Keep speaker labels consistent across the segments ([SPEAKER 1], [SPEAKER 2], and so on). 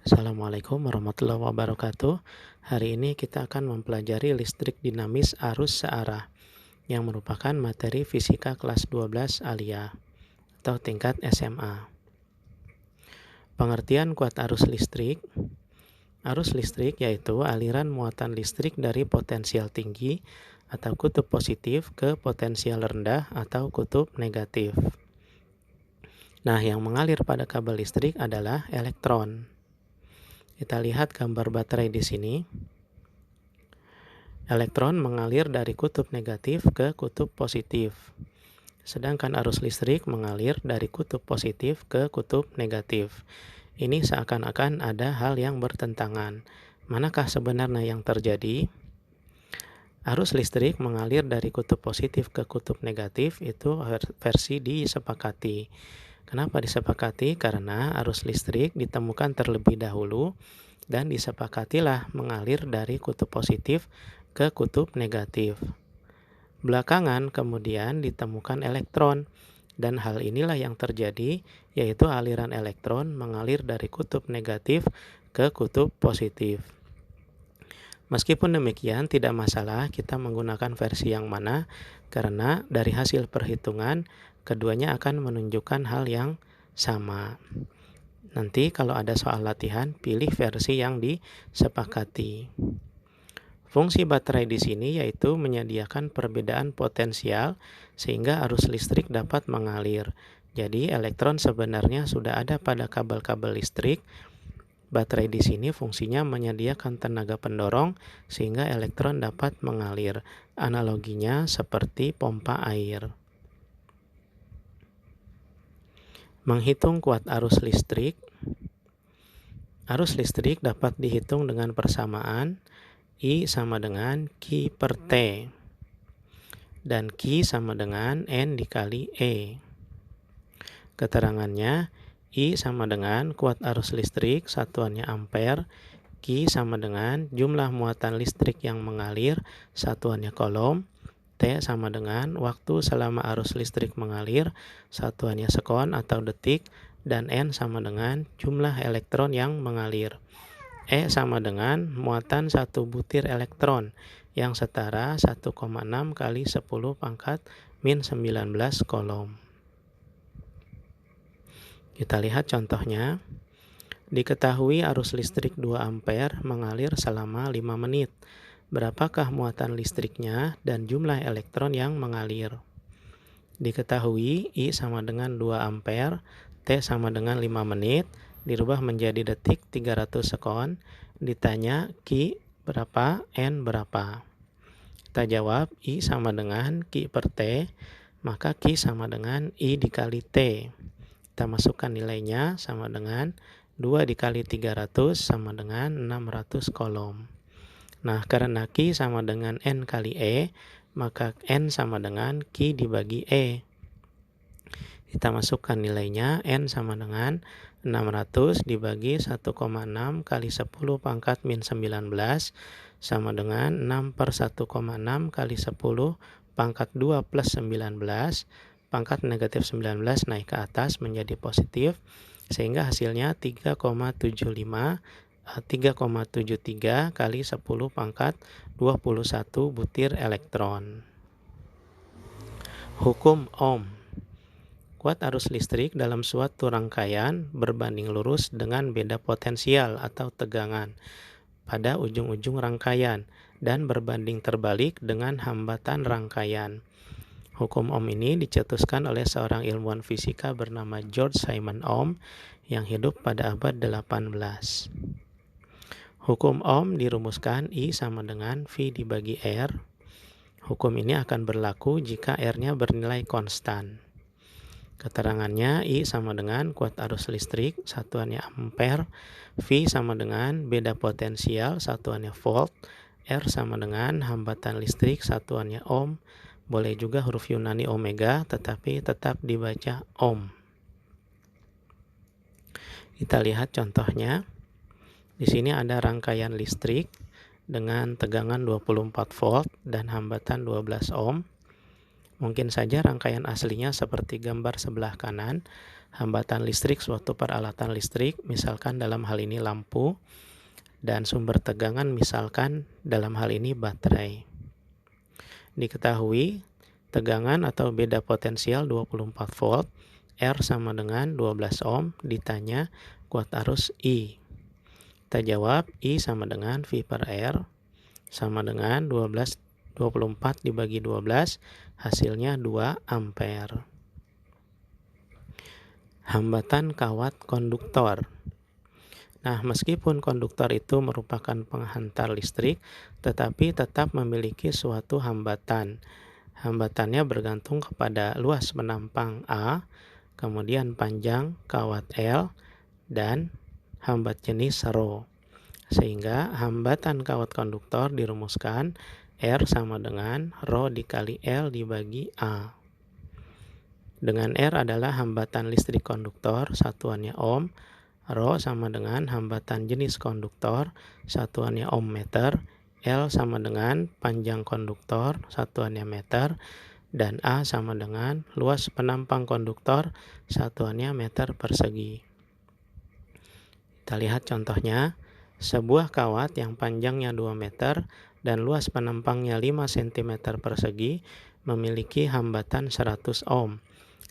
[SPEAKER 1] Assalamualaikum warahmatullahi wabarakatuh. Hari ini kita akan mempelajari listrik dinamis arus searah yang merupakan materi fisika kelas 12 alia atau tingkat SMA. Pengertian kuat arus listrik. Arus listrik yaitu aliran muatan listrik dari potensial tinggi atau kutub positif ke potensial rendah atau kutub negatif. Nah, yang mengalir pada kabel listrik adalah elektron. Kita lihat gambar baterai di sini. Elektron mengalir dari kutub negatif ke kutub positif. Sedangkan arus listrik mengalir dari kutub positif ke kutub negatif. Ini seakan-akan ada hal yang bertentangan. Manakah sebenarnya yang terjadi? Arus listrik mengalir dari kutub positif ke kutub negatif itu versi disepakati. Kenapa disepakati? Karena arus listrik ditemukan terlebih dahulu dan disepakatilah mengalir dari kutub positif ke kutub negatif. Belakangan kemudian ditemukan elektron dan hal inilah yang terjadi, yaitu aliran elektron mengalir dari kutub negatif ke kutub positif. Meskipun demikian, tidak masalah kita menggunakan versi yang mana, karena dari hasil perhitungan keduanya akan menunjukkan hal yang sama. Nanti kalau ada soal latihan, pilih versi yang disepakati. Fungsi baterai di sini yaitu menyediakan perbedaan potensial sehingga arus listrik dapat mengalir. Jadi elektron sebenarnya sudah ada pada kabel-kabel listrik. Baterai di sini fungsinya menyediakan tenaga pendorong sehingga elektron dapat mengalir. Analoginya seperti pompa air. Menghitung kuat arus listrik. Arus listrik dapat dihitung dengan persamaan I sama dengan Q per T. Dan Q sama dengan N dikali E. Keterangannya, I sama dengan kuat arus listrik, satuannya ampere. Q sama dengan jumlah muatan listrik yang mengalir, satuannya coulomb. T sama dengan waktu selama arus listrik mengalir, satuannya sekon atau detik. Dan N sama dengan jumlah elektron yang mengalir. E sama dengan muatan 1 butir elektron yang setara 1,6 kali 10 pangkat min 19 coulomb. Kita lihat contohnya. Diketahui arus listrik 2 ampere mengalir selama 5 menit. Berapakah muatan listriknya dan jumlah elektron yang mengalir? Diketahui I sama dengan 2 ampere, T sama dengan 5 menit, dirubah menjadi detik 300 sekon. Ditanya Q berapa, N berapa? Kita jawab I sama dengan Q per T, maka Q sama dengan I dikali T. Kita masukkan nilainya sama dengan 2 dikali 300 sama dengan 600 coulomb. Nah, karena Q sama dengan N kali E, maka N sama dengan Q dibagi E. Kita masukkan nilainya, N sama dengan 600 dibagi 1,6 kali 10 pangkat min 19 sama dengan 6 per 1,6 kali 10 pangkat 2 plus 19. Pangkat negatif 19 naik ke atas menjadi positif, sehingga hasilnya 3,73 kali 10 pangkat 21 butir elektron. Hukum Ohm. Kuat arus listrik dalam suatu rangkaian berbanding lurus dengan beda potensial atau tegangan pada ujung-ujung rangkaian dan berbanding terbalik dengan hambatan rangkaian. Hukum Ohm ini dicetuskan oleh seorang ilmuwan fisika bernama George Simon Ohm yang hidup pada abad 18. Hukum Ohm dirumuskan I sama dengan V dibagi R. Hukum ini akan berlaku jika R-nya bernilai konstan. Keterangannya I sama dengan kuat arus listrik, satuannya ampere. V sama dengan beda potensial, satuannya volt. R sama dengan hambatan listrik, satuannya ohm. Boleh juga huruf Yunani omega, tetapi tetap dibaca ohm. Kita lihat contohnya. Di sini ada rangkaian listrik dengan tegangan 24 volt dan hambatan 12 ohm. Mungkin saja rangkaian aslinya seperti gambar sebelah kanan, hambatan listrik suatu peralatan listrik, misalkan dalam hal ini lampu, dan sumber tegangan misalkan dalam hal ini baterai. Diketahui tegangan atau beda potensial 24 volt, R sama dengan 12 ohm, ditanya kuat arus I. Kita jawab I sama dengan V per R sama dengan 24 dibagi 12, hasilnya 2 ampere. Hambatan kawat konduktor. Nah, meskipun konduktor itu merupakan penghantar listrik, tetapi tetap memiliki suatu hambatan. Hambatannya bergantung kepada luas penampang A, kemudian panjang kawat L, dan hambat jenis ρ. Sehingga hambatan kawat konduktor dirumuskan R sama dengan ρ dikali L dibagi A. Dengan R adalah hambatan listrik konduktor, satuannya ohm. ρ sama dengan hambatan jenis konduktor, satuannya ohm meter. L sama dengan panjang konduktor, satuannya meter. Dan A sama dengan luas penampang konduktor, satuannya meter persegi. Kita lihat contohnya. Sebuah kawat yang panjangnya 2 meter dan luas penampangnya 5 cm persegi memiliki hambatan 100 ohm.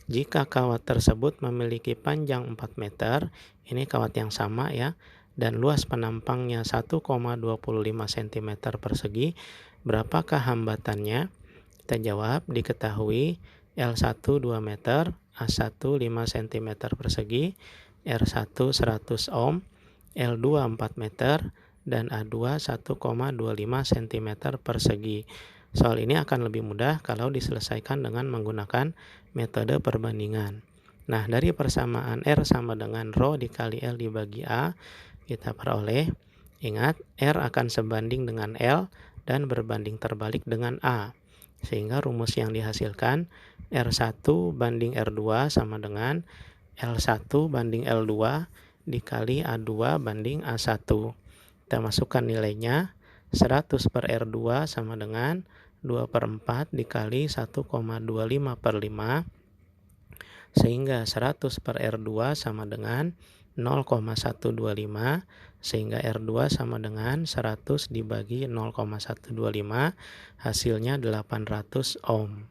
[SPEAKER 1] Jika kawat tersebut memiliki panjang 4 meter, ini kawat yang sama ya, dan luas penampangnya 1,25 cm persegi, berapakah hambatannya? Kita jawab, diketahui L1 2 meter, A1 5 cm persegi, R1 100 ohm, L2 4 meter, dan A2 1,25 cm persegi. Soal ini akan lebih mudah kalau diselesaikan dengan menggunakan metode perbandingan. Nah, dari persamaan R sama dengan ρ dikali L dibagi A, kita peroleh, ingat, R akan sebanding dengan L dan berbanding terbalik dengan A. Sehingga rumus yang dihasilkan R1 banding R2 sama dengan L1 banding L2 dikali A2 banding A1. Kita masukkan nilainya, 100 per R2 sama dengan 2 per 4 dikali 1,25 per 5, sehingga 100 per R2 sama dengan 0,125, sehingga R2 sama dengan 100 dibagi 0,125, hasilnya 800 ohm.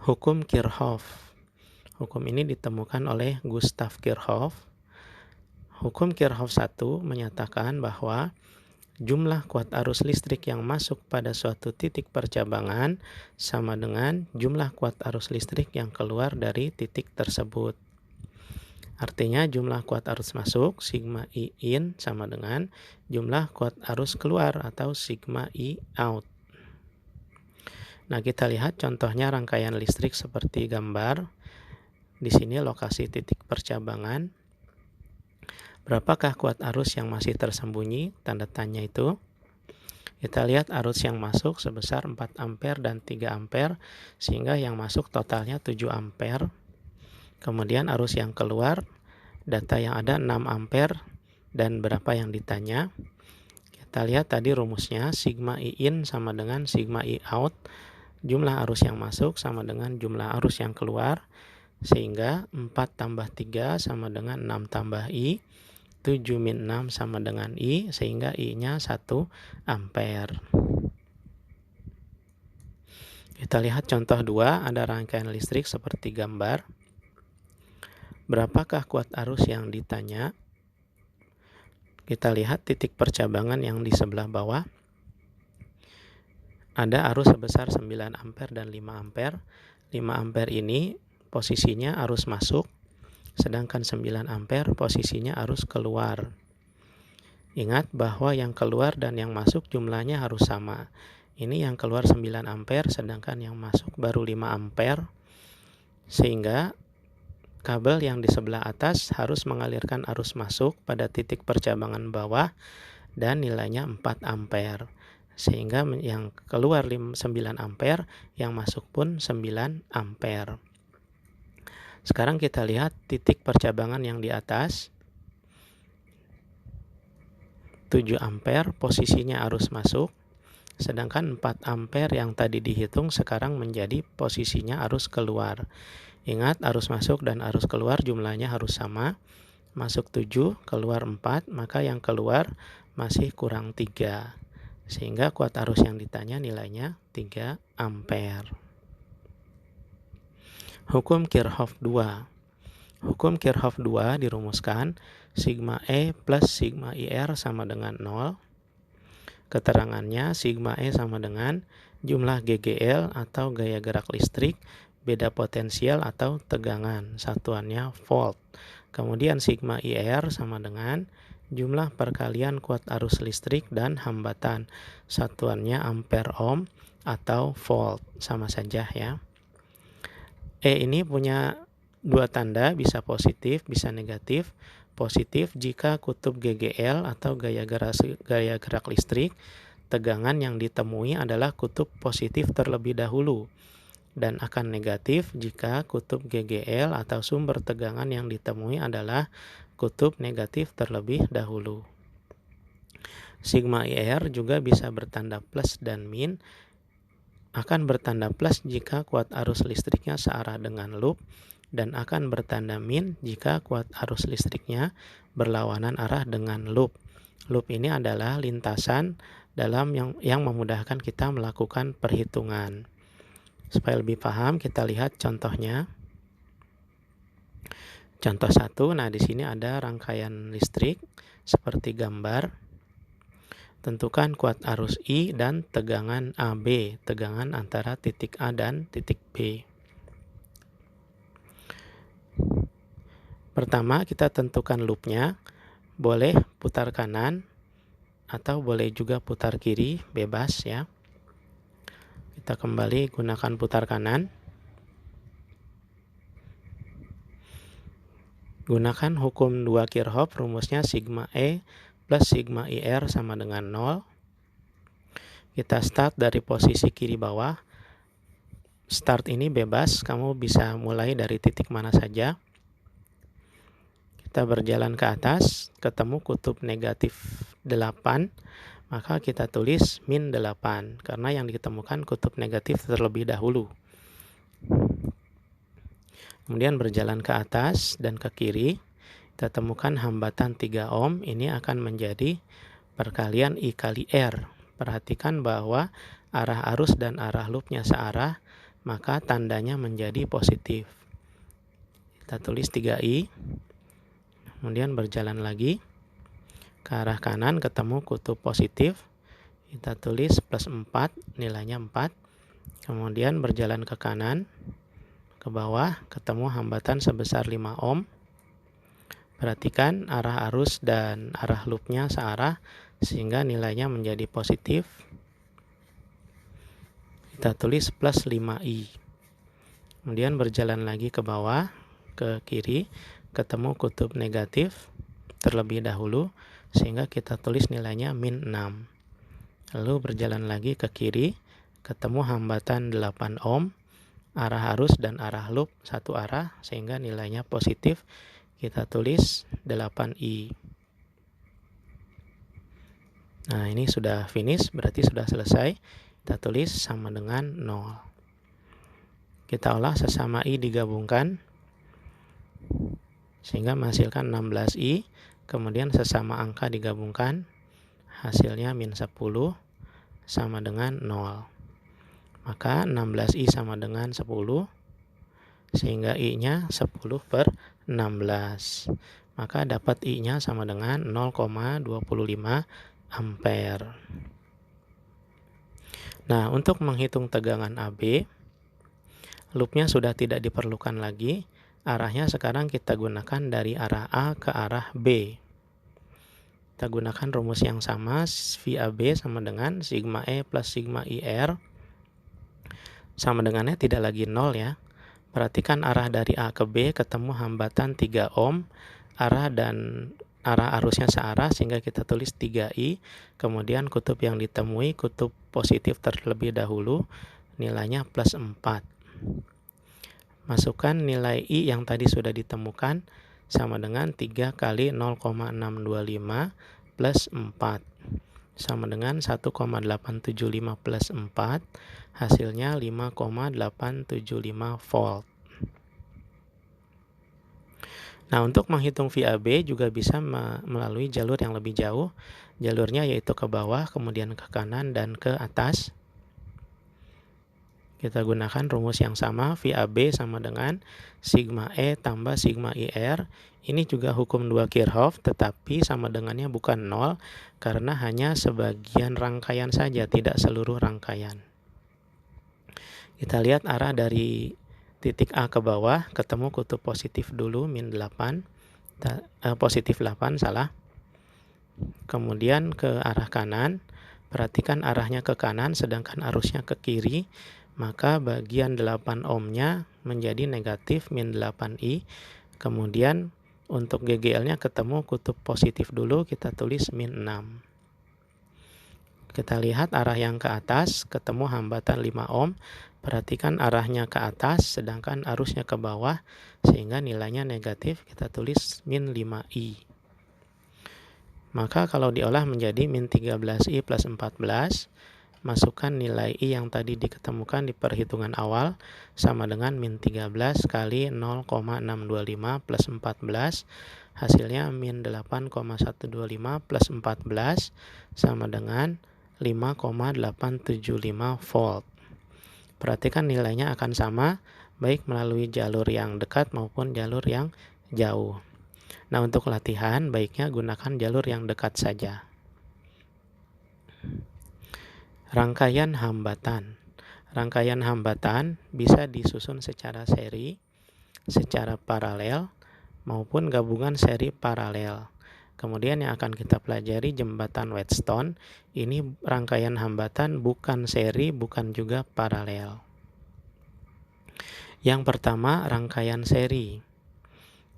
[SPEAKER 1] Hukum Kirchhoff. Hukum ini ditemukan oleh Gustav Kirchhoff. Hukum Kirchhoff 1 menyatakan bahwa jumlah kuat arus listrik yang masuk pada suatu titik percabangan sama dengan jumlah kuat arus listrik yang keluar dari titik tersebut. Artinya jumlah kuat arus masuk sigma I in sama dengan jumlah kuat arus keluar atau sigma I out. Nah, kita lihat contohnya rangkaian listrik seperti gambar. Di sini lokasi titik percabangan. Berapakah kuat arus yang masih tersembunyi? Tanda tanya itu. Kita lihat arus yang masuk sebesar 4 ampere dan 3 ampere, sehingga yang masuk totalnya 7 ampere. Kemudian arus yang keluar, data yang ada 6 ampere dan berapa yang ditanya. Kita lihat tadi rumusnya, sigma I in sama dengan sigma I out. Jumlah arus yang masuk sama dengan jumlah arus yang keluar, sehingga 4 tambah 3 sama dengan 6 tambah I, 7 min 6 sama dengan I, sehingga I-nya 1 ampere. Kita lihat contoh 2, ada rangkaian listrik seperti gambar. Berapakah kuat arus yang ditanya? Kita lihat titik percabangan yang di sebelah bawah. Ada arus sebesar 9 ampere dan 5 ampere. 5 ampere ini posisinya arus masuk, sedangkan 9 ampere posisinya arus keluar. Ingat bahwa yang keluar dan yang masuk jumlahnya harus sama. Ini yang keluar 9 ampere, sedangkan yang masuk baru 5 ampere. Sehingga kabel yang di sebelah atas harus mengalirkan arus masuk pada titik percabangan bawah dan nilainya 4 ampere. Sehingga yang keluar 9 ampere, yang masuk pun 9 ampere. Sekarang kita lihat titik percabangan yang di atas. 7 ampere posisinya arus masuk. Sedangkan 4 ampere yang tadi dihitung sekarang menjadi posisinya arus keluar. Ingat, arus masuk dan arus keluar jumlahnya harus sama. Masuk 7, keluar 4, maka yang keluar masih kurang 3. Sehingga kuat arus yang ditanya nilainya 3 ampere. Hukum Kirchhoff 2. Hukum Kirchhoff 2 dirumuskan sigma E plus sigma IR sama dengan 0. Keterangannya sigma E sama dengan jumlah GGL atau gaya gerak listrik, beda potensial atau tegangan, satuannya volt. Kemudian sigma IR sama dengan jumlah perkalian kuat arus listrik dan hambatan, satuannya ampere ohm atau volt, sama saja ya. E ini punya dua tanda, bisa positif, bisa negatif. Positif jika kutub GGL atau gaya gerak listrik, tegangan yang ditemui adalah kutub positif terlebih dahulu, dan akan negatif jika kutub GGL atau sumber tegangan yang ditemui adalah kutub negatif terlebih dahulu. Sigma IR juga bisa bertanda plus dan min. Akan bertanda plus jika kuat arus listriknya searah dengan loop, dan akan bertanda min jika kuat arus listriknya berlawanan arah dengan loop. Loop ini adalah lintasan dalam yang memudahkan kita melakukan perhitungan. Supaya lebih paham, kita lihat contohnya. Contoh 1, nah di sini ada rangkaian listrik seperti gambar. Tentukan kuat arus I dan tegangan AB, tegangan antara titik A dan titik B. Pertama, kita tentukan loopnya. Boleh putar kanan atau boleh juga putar kiri, bebas ya. Kita kembali gunakan putar kanan. Gunakan hukum 2 Kirchhoff, rumusnya sigma E plus sigma IR sama dengan 0. Kita start dari posisi kiri bawah. Start ini bebas, kamu bisa mulai dari titik mana saja. Kita berjalan ke atas, ketemu kutub negatif 8, maka kita tulis min 8, karena yang ditemukan kutub negatif terlebih dahulu. Kemudian berjalan ke atas dan ke kiri, kita temukan hambatan 3 ohm, ini akan menjadi perkalian I kali R. Perhatikan bahwa arah arus dan arah loopnya searah, maka tandanya menjadi positif. Kita tulis 3I, kemudian berjalan lagi ke arah kanan, ketemu kutub positif, kita tulis plus 4, nilainya 4. Kemudian berjalan ke kanan, ke bawah, ketemu hambatan sebesar 5 ohm. Perhatikan arah arus dan arah loopnya searah, sehingga nilainya menjadi positif. Kita tulis plus 5I. Kemudian berjalan lagi ke bawah, ke kiri, ketemu kutub negatif terlebih dahulu, sehingga kita tulis nilainya min 6. Lalu berjalan lagi ke kiri, ketemu hambatan 8 ohm, arah arus dan arah loop satu arah, sehingga nilainya positif. Kita tulis 8I. Nah, ini sudah finish, berarti sudah selesai. Kita tulis sama dengan 0. Kita olah sesama I digabungkan, sehingga menghasilkan 16I. Kemudian sesama angka digabungkan, hasilnya min 10 sama dengan 0. Maka 16I sama dengan 10, sehingga I-nya 10 per 16. Maka dapat I-nya sama dengan 0,25 ampere. Nah, untuk menghitung tegangan AB, loopnya sudah tidak diperlukan lagi. Arahnya sekarang kita gunakan dari arah A ke arah B. Kita gunakan rumus yang sama, VAB sama dengan sigma E plus sigma IR. Sama dengannya tidak lagi 0 ya. Perhatikan arah dari A ke B, ketemu hambatan 3 ohm, arah arusnya searah, sehingga kita tulis 3I. Kemudian kutub yang ditemui kutub positif terlebih dahulu, nilainya plus 4. Masukkan nilai I yang tadi sudah ditemukan, sama dengan 3 kali 0,625 plus 4. sama dengan 1,875 plus 4, hasilnya 5,875 volt. Nah, untuk menghitung VAB juga bisa melalui jalur yang lebih jauh. Jalurnya yaitu ke bawah, kemudian ke kanan, dan ke atas. Kita gunakan rumus yang sama, VAB sama dengan sigma E tambah sigma IR. Ini juga hukum 2 Kirchhoff, tetapi sama dengannya bukan 0, karena hanya sebagian rangkaian saja, tidak seluruh rangkaian. Kita lihat arah dari titik A ke bawah, ketemu kutub positif dulu, min 8, positif 8, salah. Kemudian ke arah kanan, perhatikan arahnya ke kanan, sedangkan arusnya ke kiri, maka bagian 8 ohmnya menjadi negatif min 8i. Kemudian untuk GGL-nya ketemu kutub positif dulu, kita tulis min 6. Kita lihat arah yang ke atas, ketemu hambatan 5 ohm. Perhatikan arahnya ke atas, sedangkan arusnya ke bawah, sehingga nilainya negatif, kita tulis min 5i. Maka kalau diolah menjadi min 13i plus 14, masukkan nilai I yang tadi diketemukan di perhitungan awal sama dengan min 13 kali 0,625 plus 14, hasilnya min 8,125 plus 14 sama dengan 5,875 volt. Perhatikan nilainya akan sama baik melalui jalur yang dekat maupun jalur yang jauh. Nah, untuk latihan baiknya gunakan jalur yang dekat saja. Rangkaian hambatan. Rangkaian hambatan bisa disusun secara seri, secara paralel, maupun gabungan seri paralel. Kemudian yang akan kita pelajari jembatan Wheatstone. Ini rangkaian hambatan bukan seri, bukan juga paralel. Yang pertama, rangkaian seri.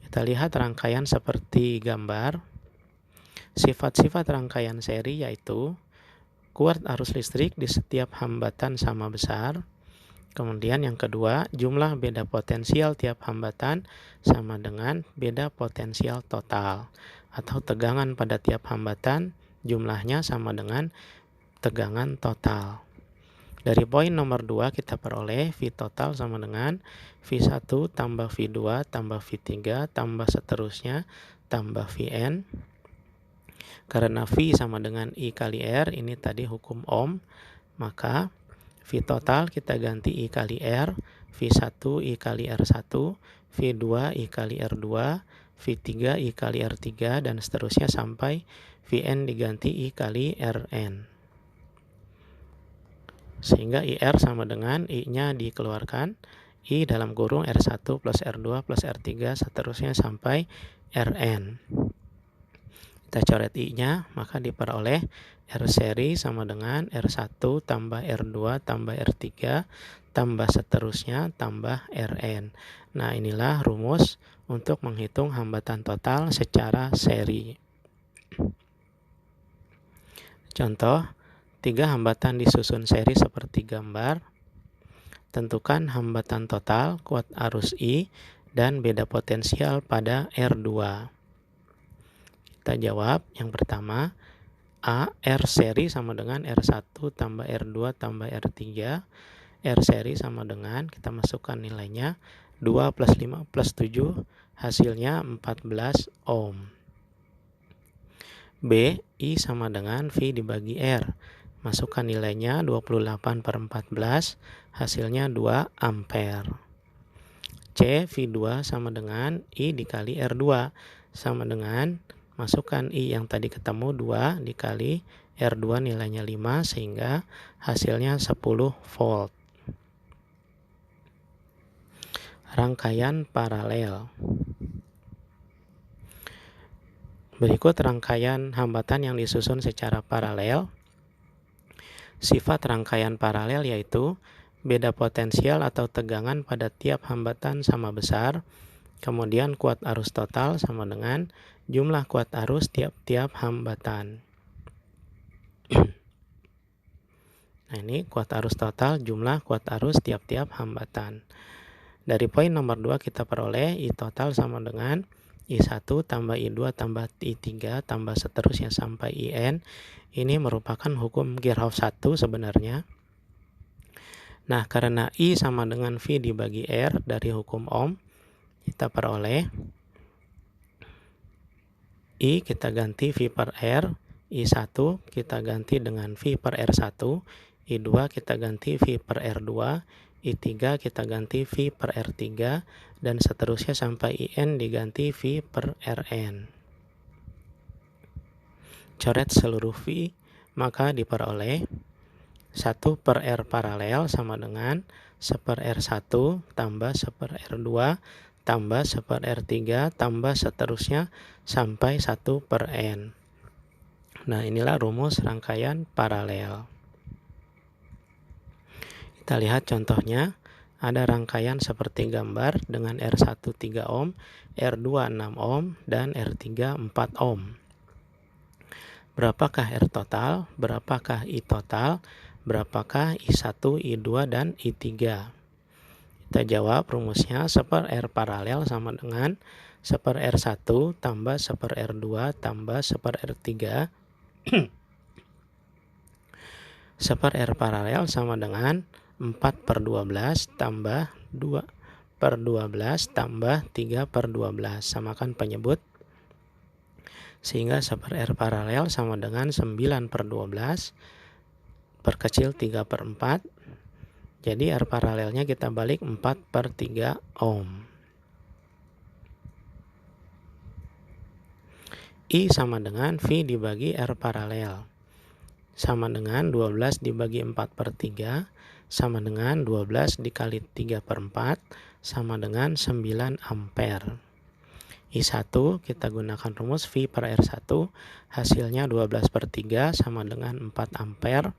[SPEAKER 1] Kita lihat rangkaian seperti gambar. Sifat-sifat rangkaian seri yaitu kuat arus listrik di setiap hambatan sama besar. Kemudian yang kedua, jumlah beda potensial tiap hambatan sama dengan beda potensial total. Atau tegangan pada tiap hambatan jumlahnya sama dengan tegangan total. Dari poin nomor 2 kita peroleh V total sama dengan V1 tambah V2 tambah V3 tambah seterusnya tambah Vn. Karena V sama dengan I kali R, ini tadi hukum Ohm, maka V total kita ganti I kali R, V1 I kali R1, V2 I kali R2, V3 I kali R3, dan seterusnya sampai Vn diganti I kali Rn. Sehingga IR sama dengan I-nya dikeluarkan, I dalam kurung R1 plus R2 plus R3, seterusnya sampai Rn. Kita coret I-nya, maka diperoleh R seri sama dengan R1 tambah R2 tambah R3 tambah seterusnya tambah Rn. Nah, inilah rumus untuk menghitung hambatan total secara seri. Contoh, 3 hambatan disusun seri seperti gambar. Tentukan hambatan total, kuat arus I, dan beda potensial pada R2. Kita jawab yang pertama, A, R seri sama dengan R1 tambah R2 tambah R3. R seri sama dengan, kita masukkan nilainya, 2 plus 5 plus 7, hasilnya 14 ohm. B, I sama dengan V dibagi R. Masukkan nilainya 28 per 14, hasilnya 2 ampere. C, V2 sama dengan I dikali R2, sama dengan, masukkan I yang tadi ketemu 2 dikali R2 nilainya 5, sehingga hasilnya 10 volt. Rangkaian paralel. Berikut rangkaian hambatan yang disusun secara paralel. Sifat rangkaian paralel yaitu beda potensial atau tegangan pada tiap hambatan sama besar. Kemudian kuat arus total sama dengan jumlah kuat arus tiap-tiap hambatan. Nah, ini kuat arus total, jumlah kuat arus tiap-tiap hambatan. Dari poin nomor 2 kita peroleh I total sama dengan I1 tambah I2 tambah I3 tambah seterusnya sampai IN. Ini merupakan hukum Kirchhoff 1 sebenarnya. Nah, karena I sama dengan V dibagi R dari hukum Ohm, kita peroleh I kita ganti V per R, I1 kita ganti dengan V per R1, I2 kita ganti V per R2, I3 kita ganti V per R3, dan seterusnya sampai IN diganti V per Rn. Coret seluruh V, maka diperoleh 1 per R paralel sama dengan 1 per R1 tambah 1 per R2 tambah 1 per R3 tambah seterusnya sampai 1 per N. Nah, inilah rumus rangkaian paralel. Kita lihat contohnya. Ada rangkaian seperti gambar dengan R1 3 ohm, R2 6 ohm, dan R3 4 ohm. Berapakah R total? Berapakah I total? Berapakah I1, I2, dan I3? Kita jawab rumusnya 1 per R paralel sama dengan 1 per R1 tambah 1 per R2 tambah 1 per R3. 1 per R paralel sama dengan 4 per 12 tambah 2 per 12 tambah 3 per 12. Samakan penyebut. Sehingga 1 per R paralel sama dengan 9 per 12 perkecil 3 per 4. Jadi R paralelnya kita balik 4 per 3 ohm. I sama dengan V dibagi R paralel. Sama dengan 12 dibagi 4 per 3, sama dengan 12 dikali 3 per 4, sama dengan 9 ampere. I1 kita gunakan rumus V per R1, hasilnya 12 per 3 sama dengan 4 ampere.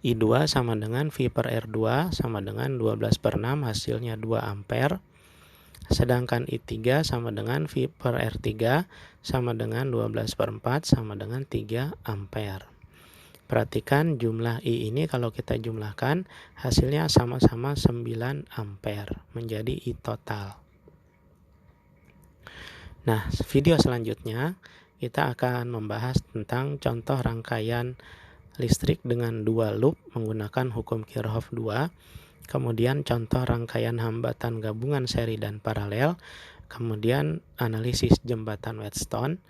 [SPEAKER 1] I2 sama dengan V per R2 sama dengan 12 per 6, hasilnya 2 ampere. Sedangkan I3 sama dengan V per R3 sama dengan 12 per 4 sama dengan 3 ampere. Perhatikan jumlah I ini kalau kita jumlahkan hasilnya sama-sama 9 ampere menjadi I total. Nah, video selanjutnya kita akan membahas tentang contoh rangkaian listrik dengan dua loop menggunakan hukum Kirchhoff 2, kemudian contoh rangkaian hambatan gabungan seri dan paralel, kemudian analisis jembatan Wheatstone,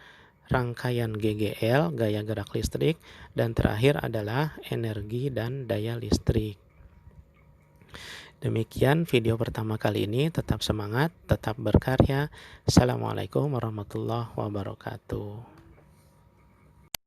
[SPEAKER 1] rangkaian GGL, gaya gerak listrik, dan terakhir adalah energi dan daya listrik. Demikian video pertama kali ini. Tetap semangat, tetap berkarya. Assalamualaikum warahmatullahi wabarakatuh.